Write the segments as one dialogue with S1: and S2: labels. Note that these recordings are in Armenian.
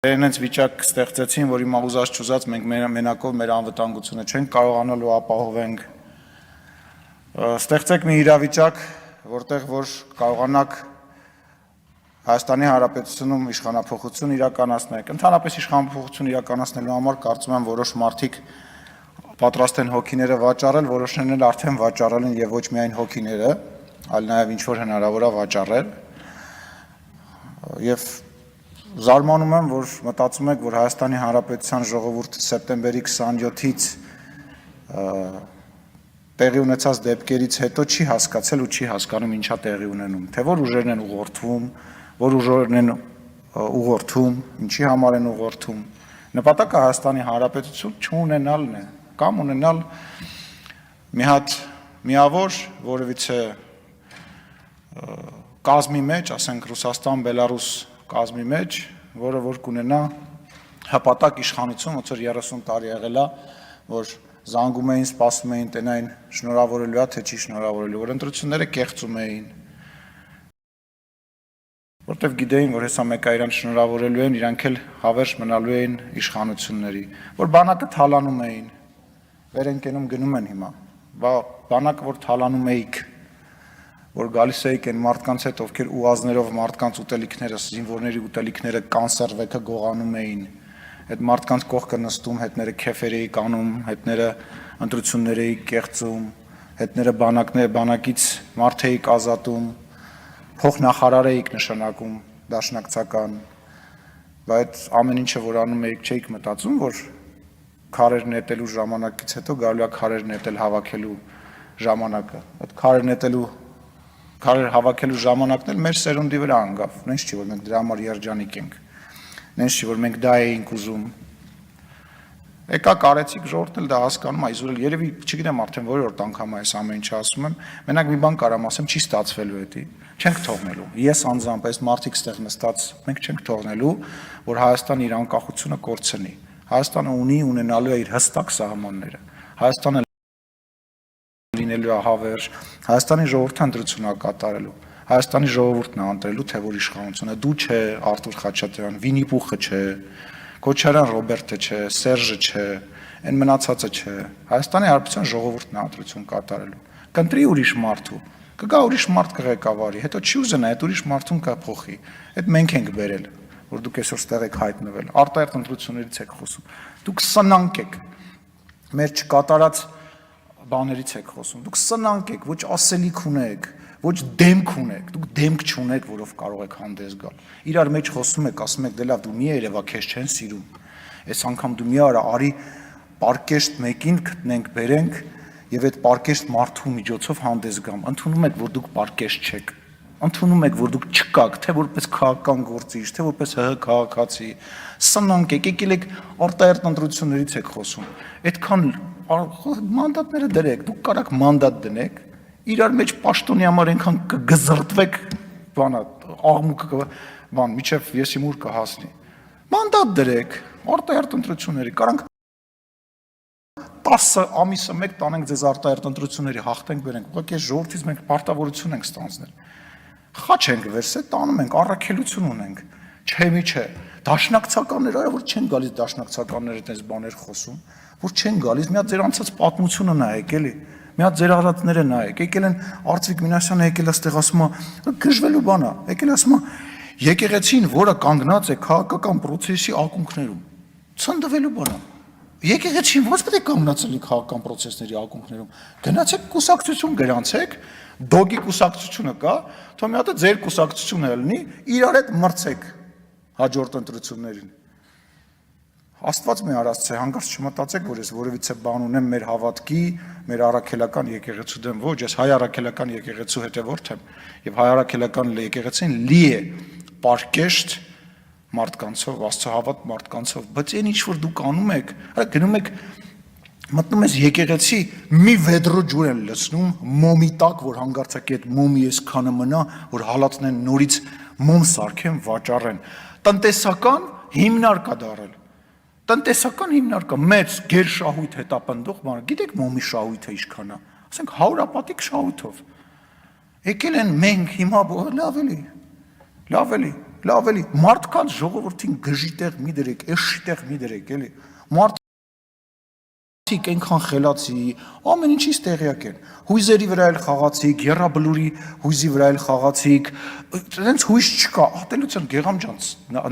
S1: Հենց վիճակ ստեղծեցին, որ հիմա ուզած չուզած մենք մենակով մեր անվտանգությունը չենք կարողանալու ապահովենք։ Ստեղծեք մի իրավիճակ, որտեղ որ կարողանաք Հայաստանի Հանրապետությունում իշխանափոխություն իրականացնել։ Ընդհանրապես իշխանափոխություն իրականացնելու համար կարծում եմ որոշ մարդիկ պատրաստ են հոգիները վաճառել, որոշներն էլ արդեն վաճառել են եւ ոչ միայն հոգիները, այլ նաեւ ինչ որ հնարավոր է վաճառել։ Եվ Զարմանում եմ, որ մտածում եք, որ Հայաստանի Հանրապետության ժողովուրդը սեպտեմբերի 27-ից տեղի ունեցած դեպքերից հետո չի հասկացել ու չի հասկանում ինչա տեղի ունենում, թե որ ուժերն են ուղղորդվում, որ ուժերն են ուղղորդում, ինչի համար են ուղղորդում։ Նպատակը Հայաստանի Հանրապետություն չունենալն է, կամ ունենալ մի հատ միավոր, որևիցե կազմի մեջ, ասենք Ռուսաստան, Բելարուս կազմի մեջ, որը որ կունենա հպատակ իշխանություն, ոնց որ 30 տարի եղել է, որ զանգում էին, սպասում էին, տենային շնորհավորելու է, թե չի շնորհավորելու, որ ընտրությունները կեղծում էին, որտեվ գիտեին, որ հեսա մեկը իրան շնորհավորելու են, իրանք էլ հավերժ մնալու էին իշխանությունների, որ բանակը թալանում էին, վեր են կենում գնում են հիմա, բանակը որ թալանում էիք, որ գալիս էիք այն մարդկանց հետ, ովքեր ուազներով մարդկանց ուտելիքները, զինվորների ուտելիքները կանսերվեքը գողանում էին, այդ մարդկանց կողքը նստում, հետները քեֆեր էիք անում, հետները ընտրություններ էիք կեղծում, հետները բանակից մարդ էիք ազատում, փոխնախարար էիք նշանակում, դաշնակցական, բայց ամեն ինչը որ անում էիք չէիք մտածում, որ քարեր նետելու ժամանակից հետո գալու է քարեր նետել հավաքելու ժամանակը, այդ քարեր հավաքելու ժամանակն էլ մեր սերունդի վրա անգավ, նենց չի, որ մենք դրա համար երջանիկ ենք, նենց չի, որ մենք դա էինք ուզում, եկա կարեցիք ժողովուրդն էլ դա հասկանում, այսօր էլ երևի չգիտեմ արդեն որորդ անգամ այս ամեն ինչը ասում եմ, մենակ մի բան կարամ ասեմ, չի ստացվելու էդի, չենք թողնելու, ես անձամբ այս մարդիկ ստեղ նստած, մենք չենք թողնելու, որ Հայաստանը իր անկախությունը կորցնի, Հայաստանը ունենալու է իր հստակ սահմանները, Հայաստանը լինելու է հավերժ, Հայաստանի ժողովուրդը ընտրություն է կատարելու, Հայաստանի ժողովուրդն է ընտրելու, թե որ իշխանությունը դու չէ, Արթուր Խաչատրյան, Վինի Պուխը չէ, Քոչարյան Ռոբերտը չէ, Սերժը չէ, այն մնացածը չէ, Հայաստանի Հանրապետության ժողովուրդն է ընտրություն կատարելու, կընտրի ուրիշ մարդու, կգա ուրիշ մարդ կղեկավարի, հետո չի ուզենա այդ ուրիշ մարդուն կփոխի, այդ մենք ենք բերել, որ դուք այսօր ստեղ եք հայտնվել, արտահերթ ընտրություններից եք խոսում, դուք սնանկ եք, մեր չկատարած բաներից եք խոսում, դուք սնանկ եք, ոչ ասելիք ունեք, ոչ դեմք ունեք, դուք դեմք չունեք, որով կարող եք հանդես գալ, իրար մեջ խոսում եք, ասում եք, դե լավ, դու մի երևա քեզ չեն սիրում, այս անգամ դու մի արա, արի պարկեշտ մեկին գտնենք, բերենք եւ այդ պարկեշտ մարդու միջոցով հանդես գամ, ընդունում եք, որ դուք պարկեշտ չեք, ընդունում եք, որ դուք չկաք, թե որպես քաղաքական գործիչ, թե որպես ՀՀ քաղաքացի, սնանկ եք, եկել եք արտահերթ ընտրություններից եք խոսում, այդքան մանդատները դրեք, դուք կարաք մանդատ դնեք, իրար մեջ պաշտոնի համար այնքան կգզրտվեք, աղմուկ միջև եսի մուր կհասնի, մանդատ դրեք, արտահերթ ընտրությունների, կարանք 10 ամիսը մեկ տանենք ձեզ արտահերթ ընտրությունների, հաղթենք բերենք, ուղղակի այս ժողովրդից մենք պարտավորություն ենք ստանձնել, խաչ ենք վերսել, տանում ենք, առաքելություն ունենք, չէ, դաշնակցականներ, այո, որ չեն գալիս դաշնակցականները այդպես բաներ խոսում, որ չեն գալիս, մի հատ ձեր անցած պատմությունը նայեք, էլի, մի հատ ձեր արածները նայեք, եկել են Արծվիկ Մինասյանը եկել է ստեղ ասում է, գժվելու բան է, եկել ասում է, եկեղեցին, որը կանգնած է քաղաքական process-ի ակունքներում, ցնդվելու բան է, եկեղեցին ո՞նց պետք է կանգնած լինի քաղաքական process-ների ակունքներում, գնացեք կուսակցություն գրանցեք, դոգի կուսակցությունը կա, թող մի հատ ձեր կուսակցությունը լինի, իրար հետ մրցեք հաջորդ ընտրություններին։ Աստված մի արած չէ, հանկարծ չմտածեք, որ ես որևիցե բան ունեմ մեր հավատքի, մեր առաքելական եկեղեցու դեմ, ոչ, ես հայ առաքելական եկեղեցու հետևորդ եմ, եւ հայ առաքելական եկեղեցին լի է պարկեշտ մարդկանցով, աստծոհավատ մարդկանցով, բայց այն ինչ որ դուք անում եք, գնում եք մտնում ես եկեղեցի, մի վեդրո ջուր են լցնում, մոմի տակ, որ հանգարցակի այդ մոմի այսքանը մնա, որ հալածնեն նորից մոմ սարքեն, վաճառեն, տնտեսական հիմնարկ է դարել, տնտեսական հիմնարկը մեծ գերշահույթ հետապնդող բան, գիտեք մոմի շահույթը ինչքան է, ասենք 100-ապատիկ շահույթով, եկել են մենք հիմա լավ էլի, լավ էլի, մարդկանց ժողովրդին գժի տեղ մի դրեք, էշի տեղ մի դրեք, էլի, մարդիկ այնքան խելացի, ամեն ինչից տեղյակ են, հույզերի վրա էլ խաղացիք, եռաբլուրի հույզի վրա էլ խաղացիք, այնց հույզ չկա, ատելության Գեգամ ջան,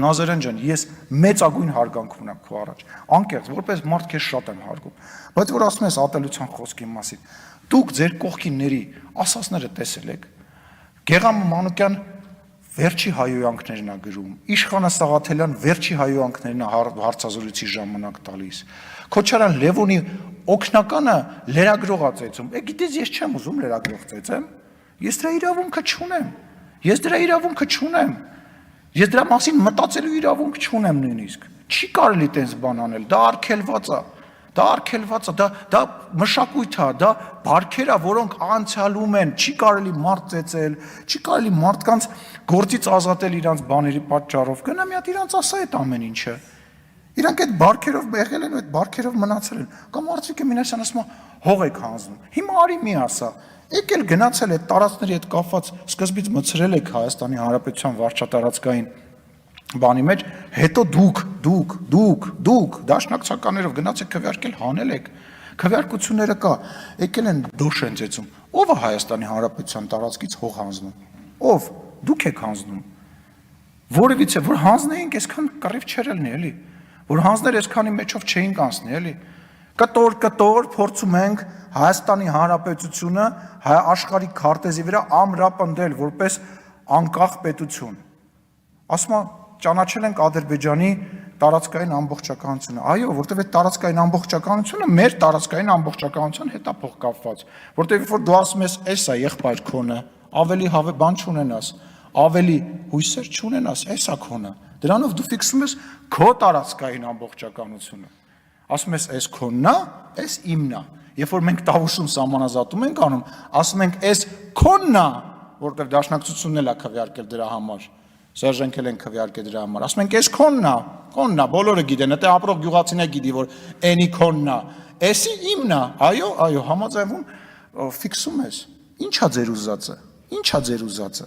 S1: Նազարյան ջան, ես մեծագույն հարգանք ունեմ քո առաջ, անկեղծ, որպես մարդ քեզ շատ եմ հարգում, բայց որ ասում ես ատելության խոսքի մասին, դուք ձեր կողքինների ասածները տեսել եք, Գեգամ Մանուկյան վերջի հայոյանքներն է գրում, Իշխանը Սաղաթելյան վերջի հայոյանքներն է հարցազրույցի ժամանակ տալիս, Քոչարյան Լևոնի օգնականը լրագրող է ծեծում, գիտես ես չեմ ուզում լրագրող ծեծեմ, ես դրա իրավունքը չունեմ, ես դրա մասին մտածելու իրավունք չունեմ նույնիսկ, չի կարելի տենց բան անել, դա արգելված է, դա մշակույթ է, դա բարքեր է, որոնք անցյալում են, չի կարելի մարդ ծեծել, չի կարելի մարդկանց գործից ազատել իրանց բաների պատճառով, գնա մի հատ իրանց ասա այդ ամեն ինչը, իրանք այդ բարքերով եղել են, այդ բարքերով մնացել են, կամ Արծվիկ Մինասյան ասում է հող եք հանձնում, հիմա արի մի ասա, եկել գնացել այդ տարածքների հետ կապված, սկզբից մտցրել եք Հայաստանի Հանրապետության վարչատարածքային բանի մեջ, հետո դուք դաշնակցականներով գնացեք քվեարկել հանել եք, քվեարկությունները կա, եկել են դոշ են ծեծում, ով է Հայաստանի Հանրապետության տարածքից հող հանձնում, ով, դուք եք հանձնում, որևիցե, որ հանձնեինք այսքան կռիվ չէր ելնի, էլի, որ հանձներ այսքանի մեջով չէինք անցնի, էլի, կտոր փորձում ենք Հայաստանի Հանրապետությունը աշխարհի քարտեզի վրա ամրապնդել որպես անկախ պետություն, ասում է ճանաչել ենք Ադրբեջանի տարածքային ամբողջականությունը, այո, որտեղ այդ տարածքային ամբողջականությունը մեր տարածքային ամբողջականության հետ է փոխկապված, որտեղ որ դու ասում ես, էս է եղբայր քոնը, ավելի բան չունենաս, ավելի հույսեր չունենաս, էս է քոնը, դրանով դու ֆիքսում ես քո տարածքային ամբողջականությունը, ասում ես, էս քոնն է, էս իմն է, երբ որ մենք Տավուշում սահմանազատում ենք անում, ասում ենք, էս քոնն է, որտեղ դաշնակցությունն էլ է քվեարկել դրա համար, Սերժենքել են քվեարկել դրա համար, ասում ենք, էս քոնն է, բոլորը գիտեն, դա ապրող գյուղացին է գիտի, որ էնի քոնն է, էսի իմն է, այո, համաձայնվում ֆիքսում ես, ինչա ձեր ուզածը,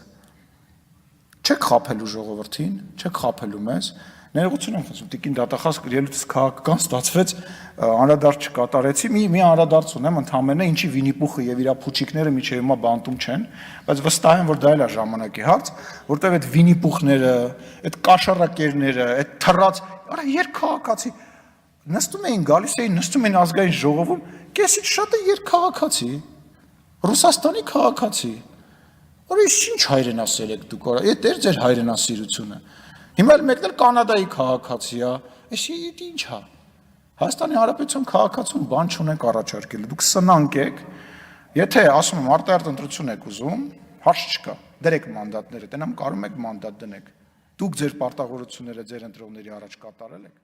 S1: չեք խաբելու ժողովրդին, չեք խաբելու մեզ, ներողություն եմ խնդրում, Տիկին դատախազ ելույթս քաղաքական ստացվեց, անդրադարձ չկատարեցի, մի անդրադարձ ունեմ ընդամենը, ինչի Վիննի-Պուխը եւ իր փուչիկները միջև հիմա բանտում չեն, բայց վստահ եմ, որ դա էլ է ժամանակի հարց, որտեղ այդ Վիննի-Պուխները, այդ կաշառակերները, այդ թռած, արա երկքաղաքացի նստում էին ազգային ժողովում, կեսից շատը երկքաղաքացի, Ռուսաստանի քաղաքացի, Որից ինչ հայրենասեր եք դուք, այդ էր ձեր հայրենասիրությունը, հիմա էլ մեկն էլ Կանադայի քաղաքացի է, էսի ինչ է, Հայաստանի Հանրապետության քաղաքացուն բան չունենք առաջարկել, դուք սնանկ եք, եթե ասում եմ արտահերթ ընտրություն եք ուզում, հարց չկա, դրեք մանդատները, տենամ կարում եք մանդատ դնեք, դուք ձեր պարտավորությունները ձեր ընտրողների առաջ կատարել եք,